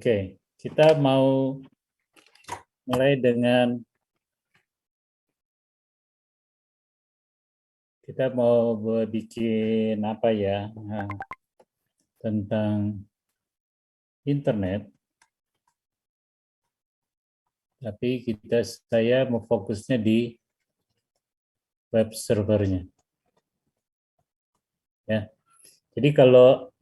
Oke, kita mau mulai dengan kita mau bikin apa ya, tentang internet. Tapi saya mau fokusnya di web servernya. Ya. Jadi kalau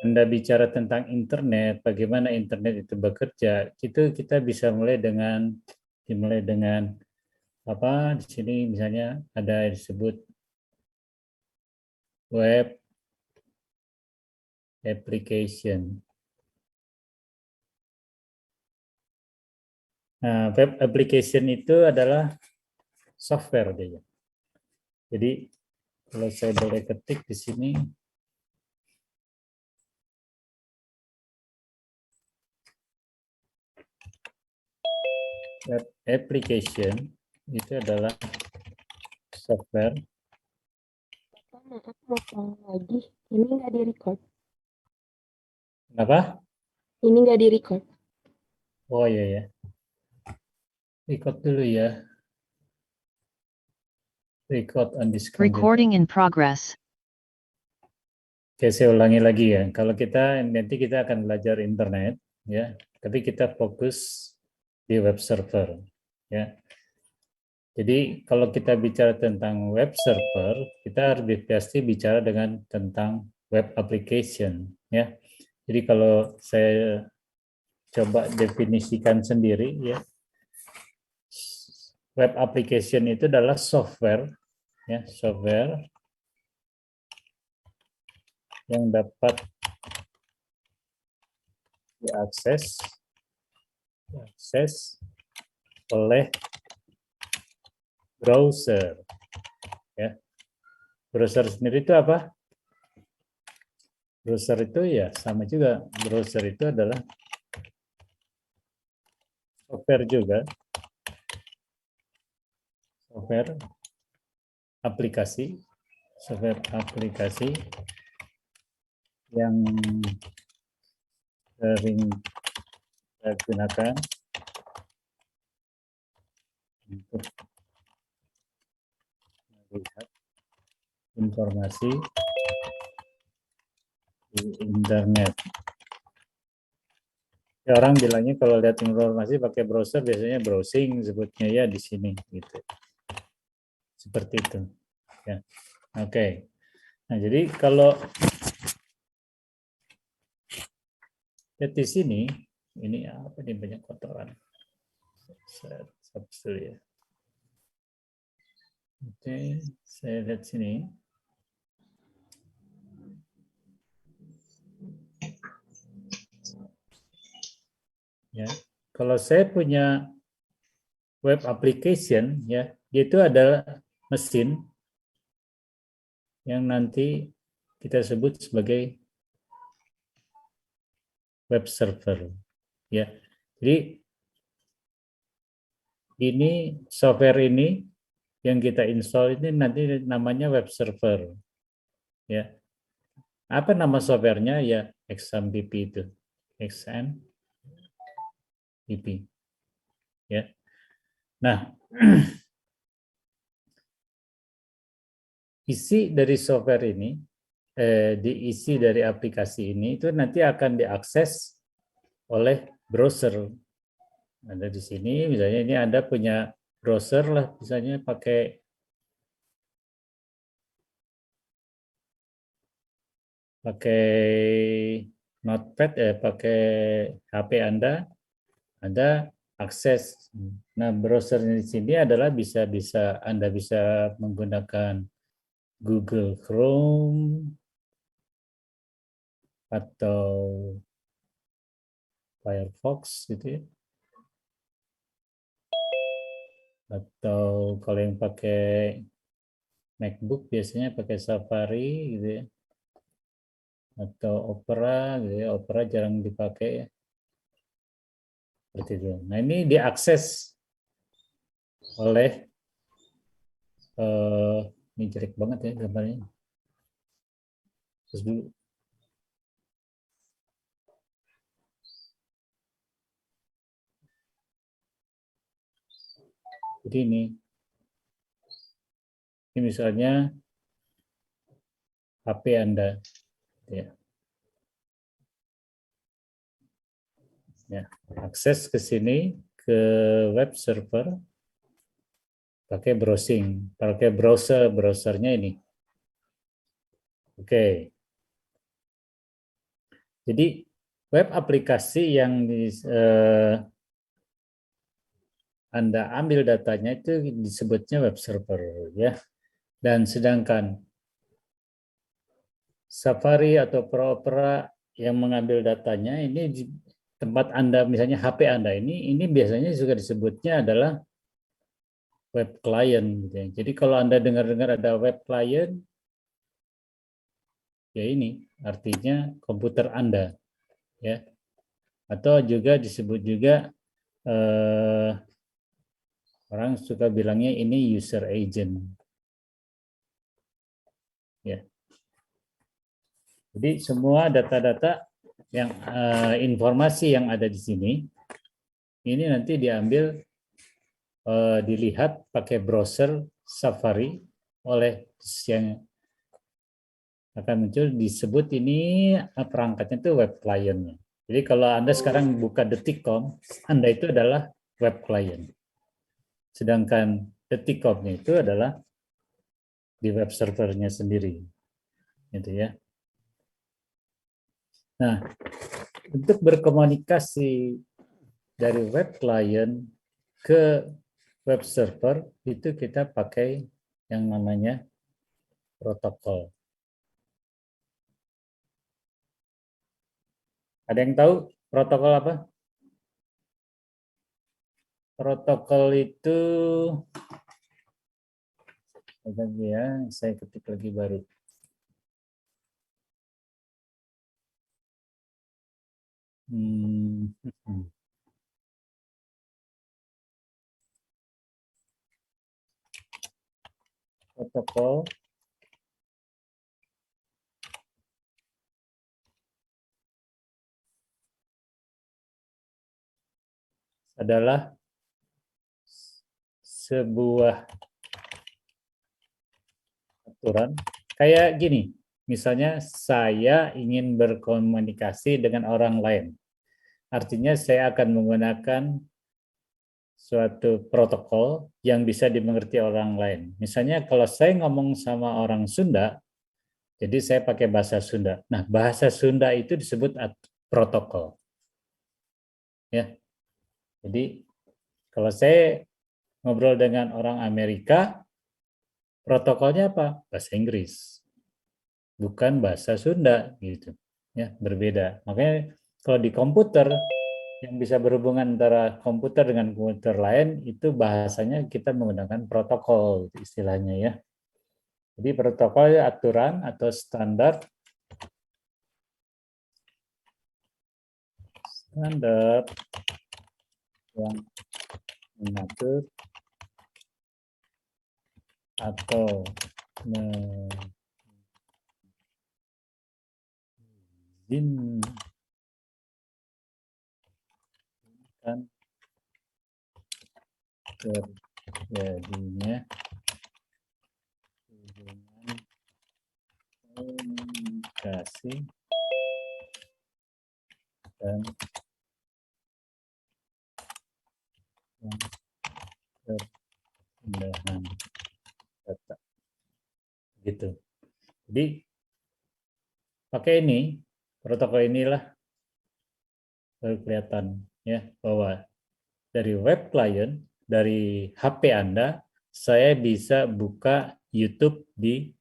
Anda bicara tentang internet, bagaimana internet itu bekerja, itu kita bisa dimulai dengan apa di sini misalnya ada yang disebut web application. Nah, web application itu adalah software dia. Jadi kalau saya boleh ketik di sini, web application itu adalah software. Maaf, mau tanya lagi. Ini nggak di-record. Apa? Ini nggak di-record. Oh iya ya. Record dulu ya. Record on this computer. Recording in progress. Oke, saya ulangi lagi ya. Kalau nanti kita akan belajar internet ya, tapi kita fokus di web server ya. Jadi kalau kita bicara tentang web server, kita harus pasti bicara tentang web application ya. Jadi kalau saya coba definisikan sendiri ya, web application itu adalah software ya, software yang dapat diakses oleh browser ya. Browser sendiri itu apa? Browser itu ya sama juga. Browser itu adalah software juga. Software aplikasi yang sering kita gunakan untuk melihat informasi di internet. Ya, orang bilangnya kalau lihat informasi pakai browser biasanya browsing sebutnya ya di sini gitu. Seperti itu. Ya. Oke. Nah, jadi kalau lihat di sini, ini apa nih banyak kotoran. Saya hapus dulu ya. Oke, saya lihat sini. Ya, kalau saya punya web application, ya, itu adalah mesin yang nanti kita sebut sebagai web server. Ya, jadi ini software ini yang kita install ini nanti namanya web server. Ya, apa nama softwarenya? Ya, XAMPP itu. XAMPP. Ya. Nah, isi dari software ini, diisi dari aplikasi ini itu nanti akan diakses oleh browser. Ada di sini, misalnya ini Anda punya browser lah, misalnya pakai notepad, pakai HP Anda akses. Nah, browser di sini adalah Anda bisa menggunakan Google Chrome atau Firefox gitu ya. Atau kalau yang pakai MacBook biasanya pakai Safari gitu ya. Atau Opera gitu ya. Opera jarang dipakai ya. Seperti itu. Nah, ini diakses oleh ini jelek banget ya gambarnya. Terus dulu. Jadi ini misalnya HP Anda, ya. Ya, akses ke sini ke web server pakai browsing, pakai browsernya ini. Oke. Jadi web aplikasi yang Anda ambil datanya itu disebutnya web server, ya. Dan sedangkan Safari atau Opera yang mengambil datanya ini di tempat Anda, misalnya HP Anda ini biasanya juga disebutnya adalah web client gitu ya. Jadi kalau Anda dengar-dengar ada web client, ya ini artinya komputer Anda, ya. Atau juga disebut juga orang suka bilangnya ini user agent, ya. Jadi semua data-data yang informasi yang ada di sini ini nanti diambil dilihat pakai browser Safari oleh yang akan muncul, disebut ini perangkatnya itu web client. Jadi kalau Anda sekarang buka detik.com, Anda itu adalah web client. Sedangkan detik.com-nya itu adalah di web servernya sendiri. Gitu ya. Nah, untuk berkomunikasi dari web client ke web server itu kita pakai yang namanya protokol. Ada yang tahu protokol apa? Protokol itu ya, saya ketik lagi baru. Protokol adalah sebuah aturan kayak gini. Misalnya saya ingin berkomunikasi dengan orang lain. Artinya saya akan menggunakan suatu protokol yang bisa dimengerti orang lain. Misalnya kalau saya ngomong sama orang Sunda, jadi saya pakai bahasa Sunda. Nah, bahasa Sunda itu disebut protokol. Ya. Jadi kalau saya ngobrol dengan orang Amerika, protokolnya apa? Bahasa Inggris. Bukan bahasa Sunda gitu. Ya, berbeda. Makanya kalau di komputer yang bisa berhubungan antara komputer dengan komputer lain itu bahasanya kita menggunakan protokol istilahnya ya. Jadi protokol aturan atau standar yang mengatur atau mengizinkan terjadinya hubungan komunikasi dan perpindahan data gitu. Jadi pakai ini protokol inilah baru kelihatan ya bahwa dari web client dari HP Anda saya bisa buka YouTube di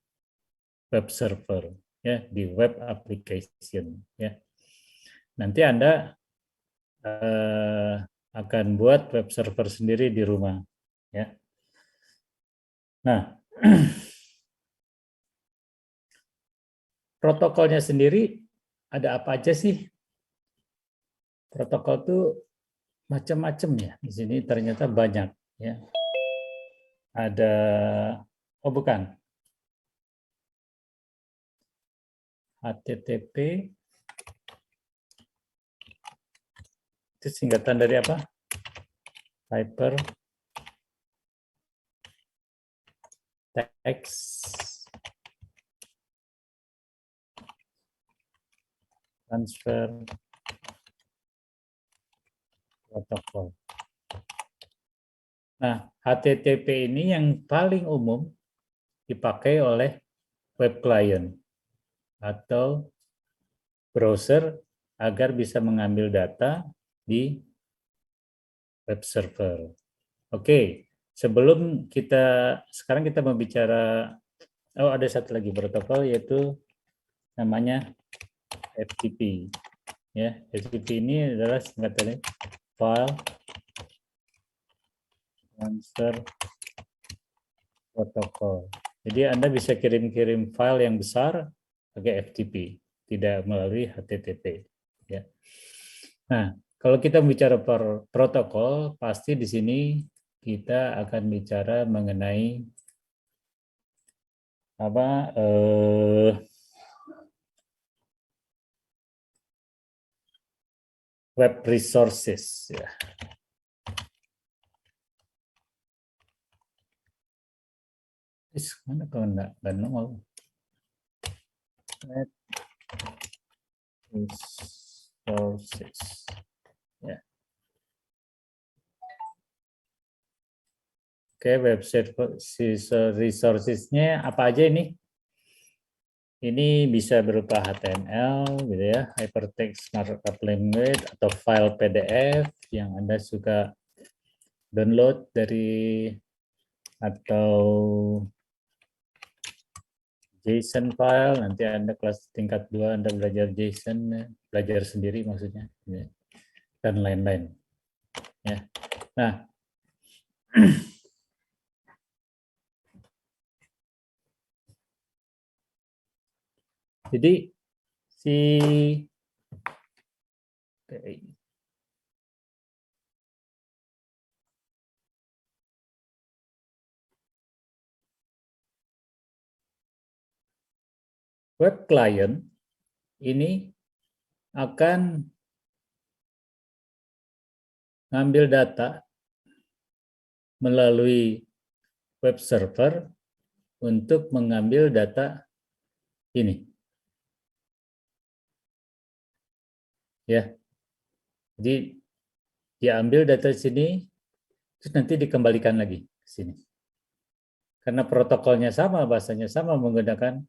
web server ya di web application ya. Nanti Anda akan buat web server sendiri di rumah ya. Nah, protokolnya sendiri ada apa aja sih? Protokol itu macam-macam ya. Di sini ternyata banyak ya. Ada oh bukan. HTTP itu singkatan dari apa? Hyper text transfer protokol. Nah, HTTP ini yang paling umum dipakai oleh web client atau browser agar bisa mengambil data di web server. Oke, sebelum sekarang kita membicara, ada satu lagi protokol yaitu namanya FTP. Ya, FTP ini adalah singkatannya File Transfer Protocol. Jadi Anda bisa kirim-kirim file yang besar pakai FTP, tidak melalui HTTP. Ya. Nah, kalau kita bicara protokol, pasti di sini kita akan bicara mengenai web resources. Ya. Mana kalau enggak nongol. Web resources. Ya. Oke, website resources-nya apa aja ini? Ini bisa berupa HTML, gitu ya, hypertext markup language, atau file PDF yang Anda suka download dari, atau JSON file. Nanti Anda kelas tingkat 2 Anda belajar JSON, belajar sendiri maksudnya, dan lain-lain. Ya. Nah, jadi si web client ini akan ngambil data melalui web server untuk mengambil data ini. Ya. Jadi diambil data sini, terus nanti dikembalikan lagi ke sini. Karena protokolnya sama, bahasanya sama, menggunakan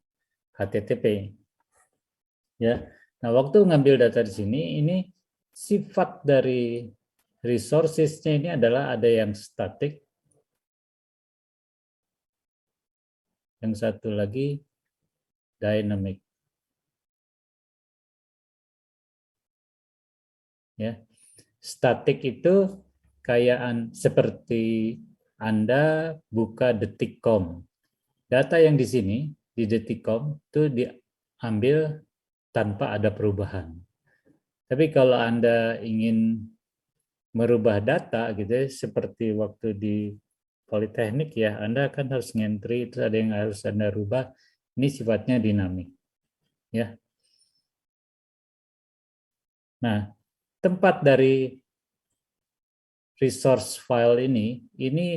HTTP. Ya. Nah, waktu ngambil data di sini, ini sifat dari resources-nya ini adalah ada yang static, yang satu lagi dynamic. Ya. Static itu kayak seperti Anda buka detik.com. Data yang di sini, di detik.com, itu diambil tanpa ada perubahan. Tapi kalau Anda ingin merubah data, gitu ya, seperti waktu di Politeknik ya, Anda kan harus ngentri, terus ada yang harus Anda rubah. Ini sifatnya dinamik. Ya. Nah, tempat dari resource file ini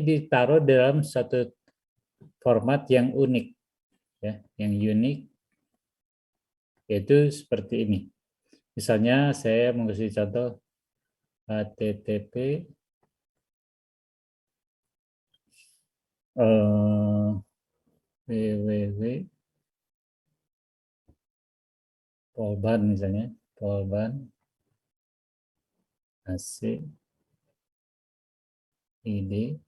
ditaruh dalam satu format yang unik, ya, yang unik, yaitu seperti ini. Misalnya saya mengasih contoh HTTP www polban misalnya, polban AC ID,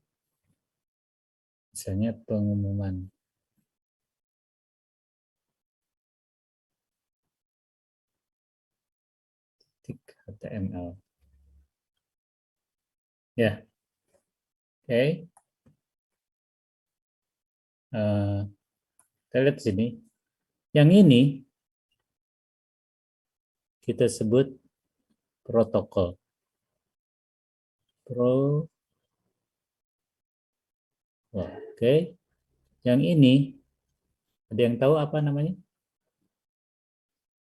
misalnya pengumuman. HTML. Ya, oke. Kita lihat sini. Yang ini kita sebut protokol. Oke. Yang ini, ada yang tahu apa namanya?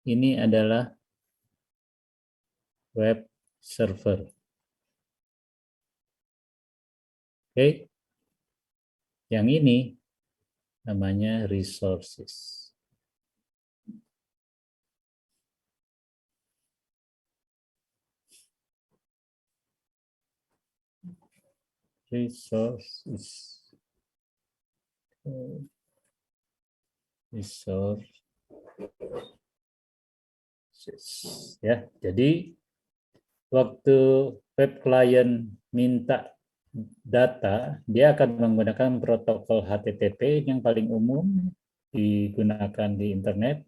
Ini adalah web server. Oke. Yang ini namanya resources. Resources. Ya, jadi waktu web client minta data, dia akan menggunakan protokol HTTP yang paling umum digunakan di internet.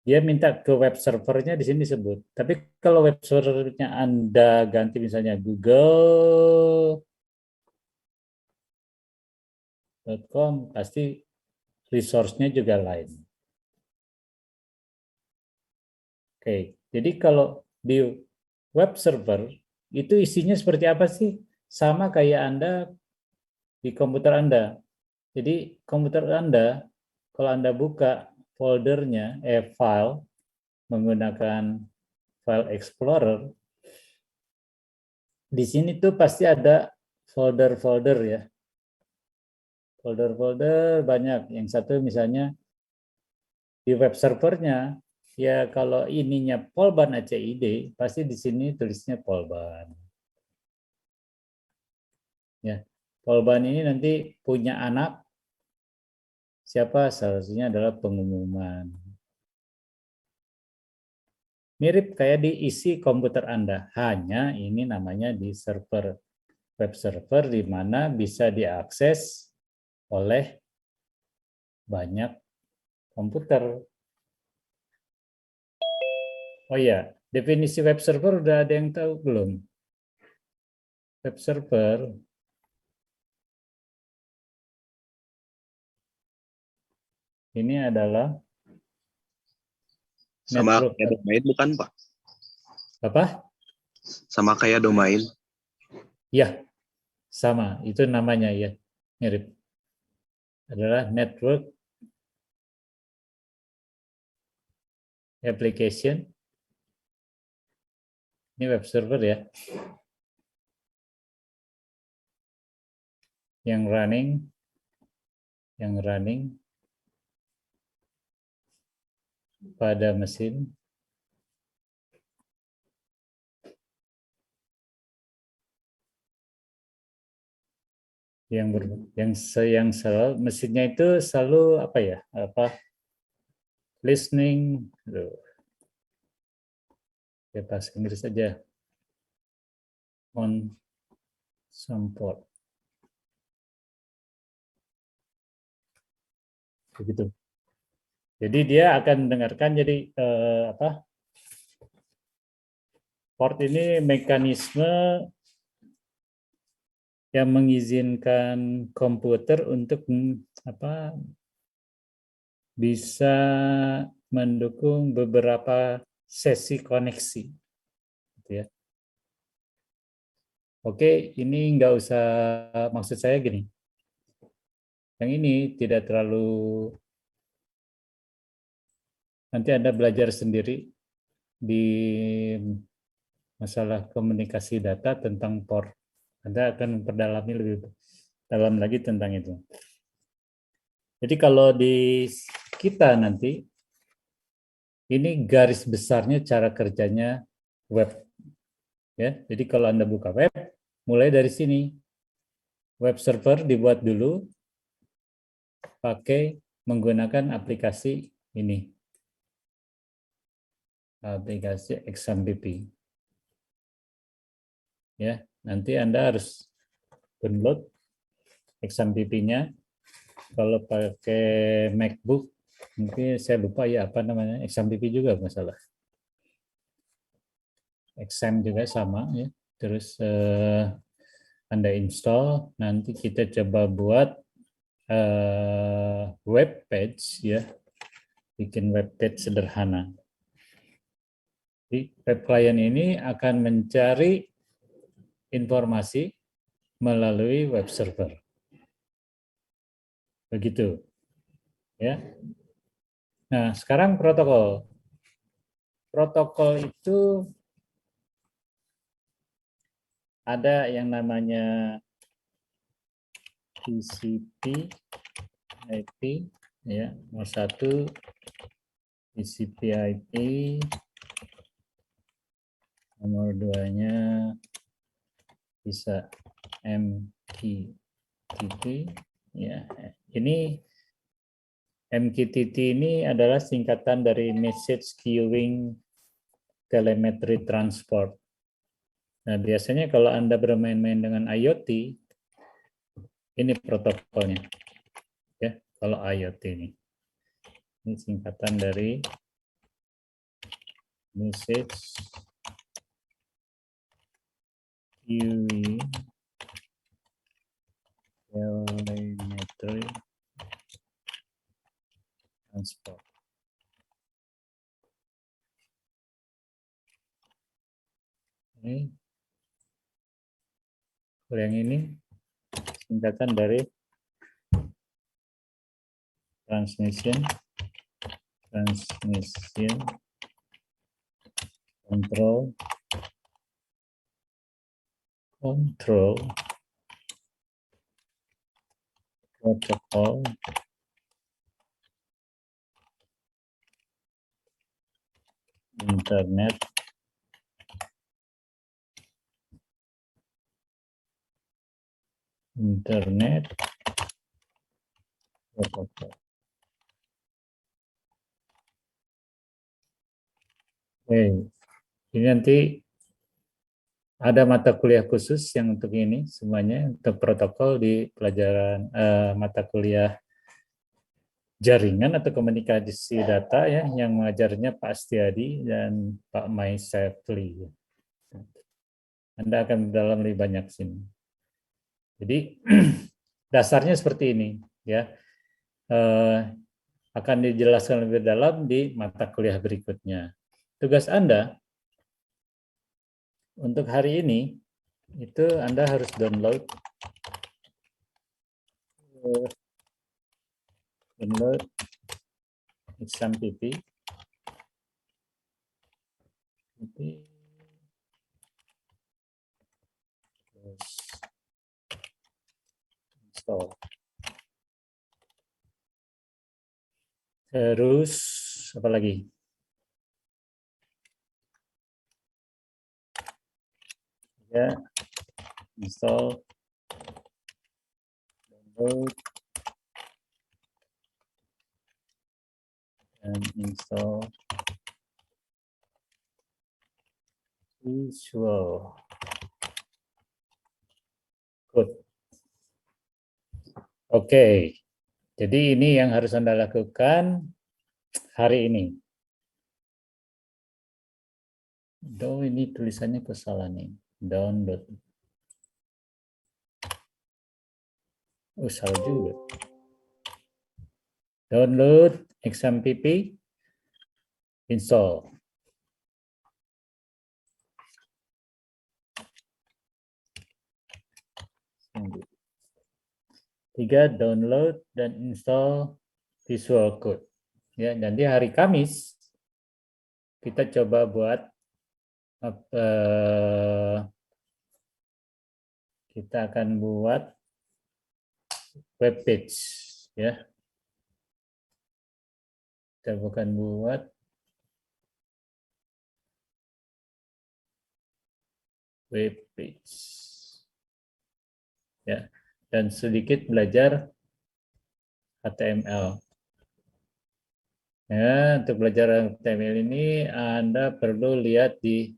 Dia minta ke web servernya di sini disebut. Tapi kalau web servernya Anda ganti misalnya google.com, pasti resource-nya juga lain. Oke, jadi kalau di web server itu isinya seperti apa sih? Sama kayak Anda di komputer Anda. Jadi komputer Anda, kalau Anda buka foldernya, file menggunakan file explorer, di sini tuh pasti ada folder-folder ya. Folder-folder banyak. Yang satu misalnya di web servernya, ya kalau ininya Polban ACID, pasti di sini tulisnya Polban. Ya, Polban ini nanti punya anak, siapa? Salah satunya adalah pengumuman. Mirip kayak diisi komputer Anda, hanya ini namanya di server. Web server di mana bisa diakses oleh banyak komputer. Oh ya, definisi web server udah ada yang tahu belum? Web server ini adalah Sama network. kayak domain bukan, Pak? Apa? Sama kayak domain. Ya, sama. Itu namanya ya, mirip. Adalah network application. Ini web server ya. Yang running pada mesin yang selalu mesinnya itu selalu apa ya? Listening, ya bahasa Inggris saja, on some port. Begitu. Jadi dia akan mendengarkan, jadi port ini mekanisme yang mengizinkan komputer untuk bisa mendukung beberapa sesi koneksi, gitu ya. Oke, ini nggak usah, maksud saya gini, yang ini tidak terlalu, nanti Anda belajar sendiri di masalah komunikasi data tentang port. Anda akan memperdalami lebih dalam lagi tentang itu. Jadi kalau di kita nanti, ini garis besarnya cara kerjanya web. Ya, jadi kalau Anda buka web, mulai dari sini. Web server dibuat dulu pakai menggunakan aplikasi ini. Aplikasi XAMPP. Ya, nanti Anda harus download XAMPP-nya. Kalau pakai MacBook, mungkin saya lupa ya apa namanya, XAMPP juga masalah. XAMPP juga sama ya. Terus Anda install, nanti kita coba buat web page ya, bikin web page sederhana. Jadi web client ini akan mencari informasi melalui web server. Begitu. Ya. Nah, sekarang protokol. Protokol itu ada yang namanya TCP, IP, ya, nomor 1 TCP IP, nomor 2-nya bisa MQTT, ya. Ini MQTT ini adalah singkatan dari Message Queuing Telemetry Transport. Nah, biasanya kalau Anda bermain-main dengan IoT, ini protokolnya. Ya, kalau IoT ini. Ini singkatan dari Message Queuing Telemetry Transport. Ini, kalau yang ini singkatan dari Transmission Control Protocol Internet Protocol. Oke, ini nanti ada mata kuliah khusus yang untuk ini semuanya untuk protokol di pelajaran mata kuliah jaringan atau komunikasi data ya yang mengajarnya Pak Astiadi dan Pak Mai Sefli. Anda akan dalam lebih banyak sini. Jadi dasarnya seperti ini ya. Akan dijelaskan lebih dalam di mata kuliah berikutnya. Tugas Anda untuk hari ini itu Anda harus download XAMPP. Terus install. Terus apa lagi? Ya, install, download, dan install Visual Code. Oke, jadi ini yang harus Anda lakukan hari ini. Ini tulisannya kesalahan nih. Download. Oh, salah juga. Download XAMPP, install. Tiga, download dan install Visual Code. Ya, nanti hari Kamis kita coba buat kita akan buat web page ya. Kita bukan buat web page. Ya. Dan sedikit belajar HTML. Ya, untuk belajar HTML ini Anda perlu lihat di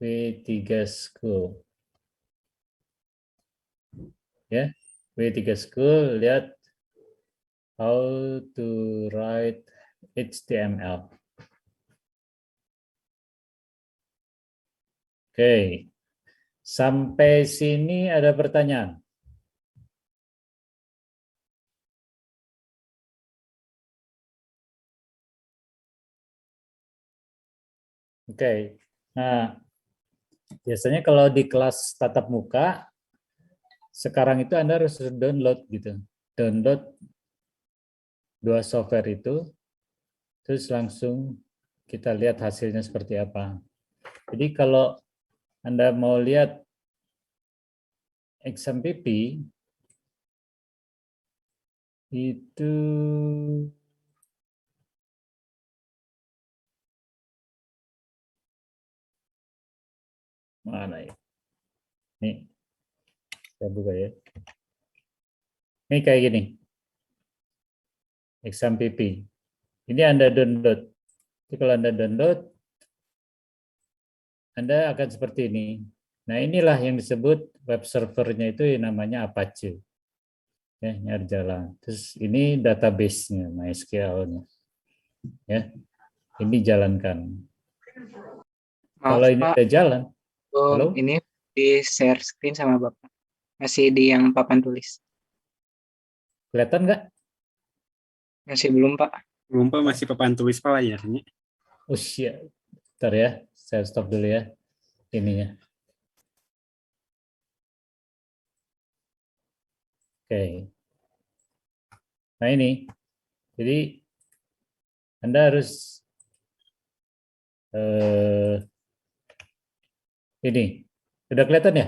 W3 School. Ya, W3 School, lihat how to write HTML. Oke, sampai sini ada pertanyaan? Oke, nah biasanya kalau di kelas tatap muka, sekarang itu Anda harus download gitu. Download dua software itu, terus langsung kita lihat hasilnya seperti apa. Jadi kalau Anda mau lihat XAMPP, itu mana ya? Nih, saya buka ya. Ini kayak gini. Exam PP. Ini Anda download. Jadi kalau Anda download, Anda akan seperti ini. Nah, inilah yang disebut web servernya itu yang namanya Apache. Ya, nyari jalan. Terus ini database-nya, MySQL-nya. Ya, ini jalankan. Maaf Kalau ini Pak, udah jalan, halo? ini di share screen sama Bapak. Masih di yang papan tulis. Kelihatan nggak? Masih belum Pak. Belum Pak, masih papan tulis Pak layarnya. Oh shit. Bentar ya, saya stop dulu ya ininya. Oke. Nah ini, jadi Anda harus ini, udah kelihatan ya?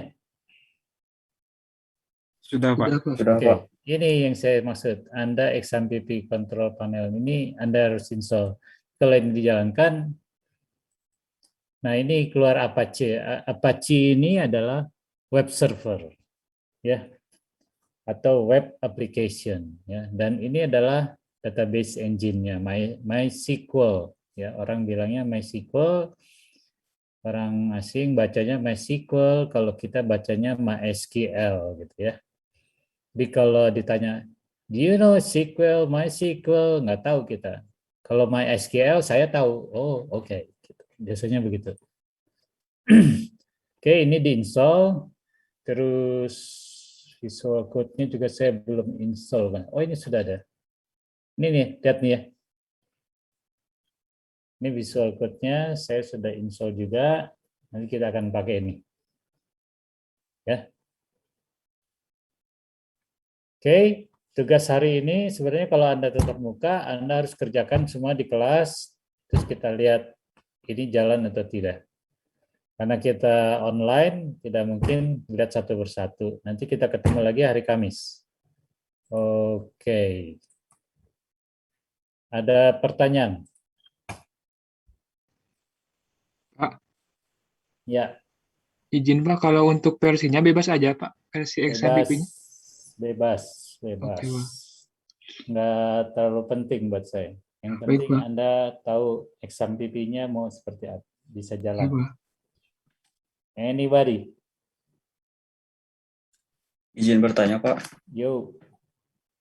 Sudah Pak. Sudah, Oke, Pak. ini yang saya maksud. Anda XMPP control panel ini Anda harus install. Kalau ini dijalankan, nah ini keluar Apache. Apache ini adalah web server, ya, atau web application, ya. Dan ini adalah database engine-nya, MySQL, ya. Orang bilangnya MySQL, orang asing bacanya MySQL, kalau kita bacanya MySQL, gitu ya. Jadi kalau ditanya, do you know SQL, MySQL, nggak tahu kita. Kalau MySQL saya tahu, oh oke. Biasanya begitu. Oke, ini diinstal, terus Visual Code-nya juga saya belum install kan. Oh ini sudah ada. Ini nih, lihat nih ya. Ini Visual Code-nya saya sudah install juga. Nanti kita akan pakai ini. Ya. Oke, tugas hari ini sebenarnya kalau Anda tetap muka, Anda harus kerjakan semua di kelas, terus kita lihat ini jalan atau tidak. Karena kita online, tidak mungkin lihat satu persatu. Nanti kita ketemu lagi hari Kamis. Oke. Ada pertanyaan? Pak, Ya, izin Pak, kalau untuk versinya bebas aja Pak. Versi bebas, XMPP-nya. bebas, bebas. Oke, Pak. Nggak terlalu penting buat saya. Yang Baik, penting Pak. Anda tahu exam PP-nya mau seperti apa, bisa Oke, jalan. Pak. Anybody? Izin bertanya, Pak. Yo,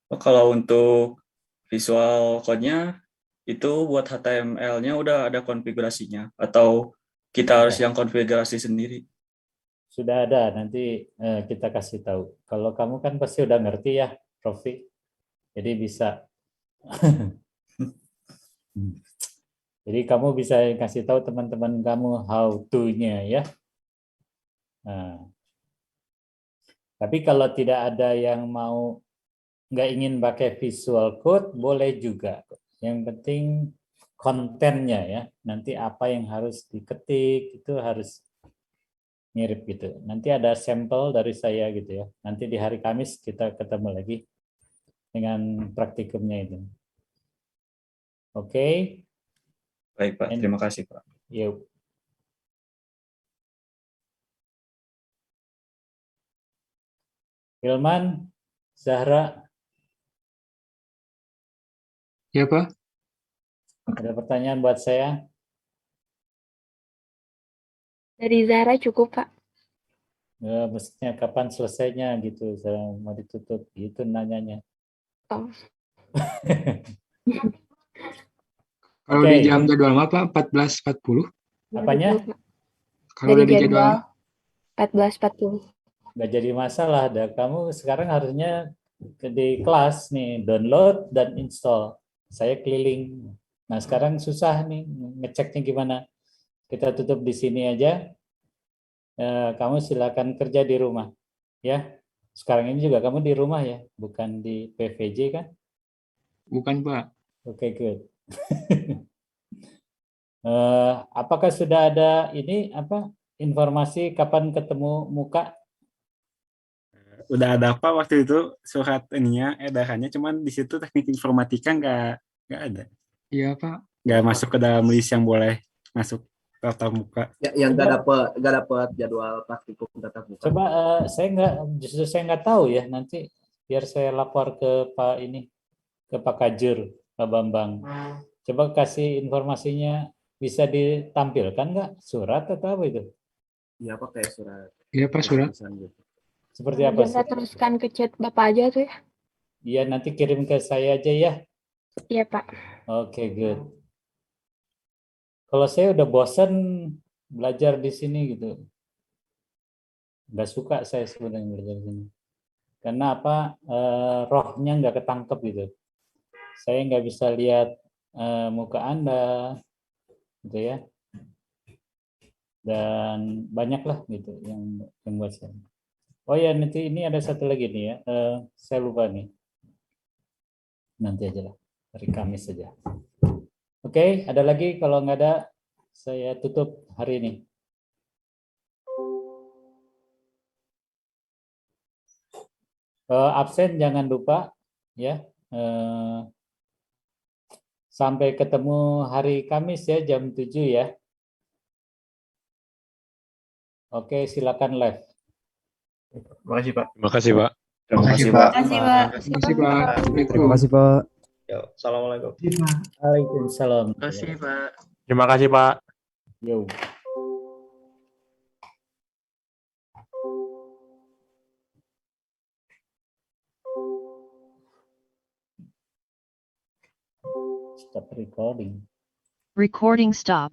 Pak, kalau untuk visual code-nya, itu buat HTML-nya udah ada konfigurasinya? Atau kita harus yang konfigurasi sendiri? sudah ada. Nanti kita kasih tahu. Kalau kamu kan pasti udah ngerti ya, Profi. Jadi bisa. Jadi kamu bisa kasih tahu teman-teman kamu how to-nya ya. Nah, tapi kalau tidak ada yang mau nggak ingin pakai visual code, boleh juga. Yang penting kontennya ya. Nanti apa yang harus diketik itu harus mirip gitu. Nanti ada sampel dari saya gitu ya. Nanti di hari Kamis kita ketemu lagi dengan praktikumnya itu. Oke. Baik, Pak. Terima kasih, Pak. Yuk. Hilman, Zahra, Ya Pak. ada pertanyaan buat saya? Dari Zahra cukup, Pak. Ya, mestinya kapan selesainya gitu, saya mau ditutup gitu nanyanya. Oh. Kalau Oke. di jam jadwal mah Pak 14.40. Apanya? Betul, Pak. Kalau Dari udah di jadwal 14.40. Nggak jadi masalah. Kamu sekarang harusnya di kelas nih, download dan install. Saya keliling. Nah sekarang susah nih ngeceknya gimana. Kita tutup di sini aja. Kamu silakan kerja di rumah. Ya. Sekarang ini juga kamu di rumah ya, bukan di PVJ kan? bukan Pak. Oke, good. Apakah sudah ada ini apa informasi kapan ketemu muka? udah ada apa waktu itu surat ininya edarannya, cuman di situ teknik informatika nggak ada, Iya Pak. nggak masuk ke dalam list yang boleh masuk tatap muka. Yang nggak dapat jadwal praktikum tatap muka. Coba justru saya nggak tahu ya, nanti biar saya lapor ke Pak Kajur, Pak Bambang. Coba kasih informasinya, bisa ditampilkan nggak surat atau apa itu? Iya Pak, kayak surat. Iya Pak surat. Tulisan gitu. Seperti apa? Bisa teruskan ke chat Bapak aja tuh ya. Iya, nanti kirim ke saya aja ya. Iya Pak. Oke, good. Kalau saya udah bosan belajar di sini gitu, nggak suka saya sebenarnya belajar di sini. Karena apa? Rohnya nggak ketangkep gitu. Saya nggak bisa lihat muka Anda, gitu ya. Dan banyak lah gitu yang buat saya. Oh ya, nanti ini ada satu lagi nih ya. Saya lupa nih. Nanti aja lah, hari Kamis saja. Oke, ada lagi? Kalau nggak ada, saya tutup hari ini. Absen jangan lupa ya. Sampai ketemu hari Kamis ya, jam 7 ya. Oke, silakan live. Terima kasih Pak. Terima kasih, Pak. Terima kasih Pak. Pak. Terima kasih Pak. Terima kasih Pak. Terima kasih Pak. Ya, Assalamualaikum. Waalaikumsalam. Terima kasih Pak. Terima kasih, Pak. Yo. Stop recording. Recording stopped.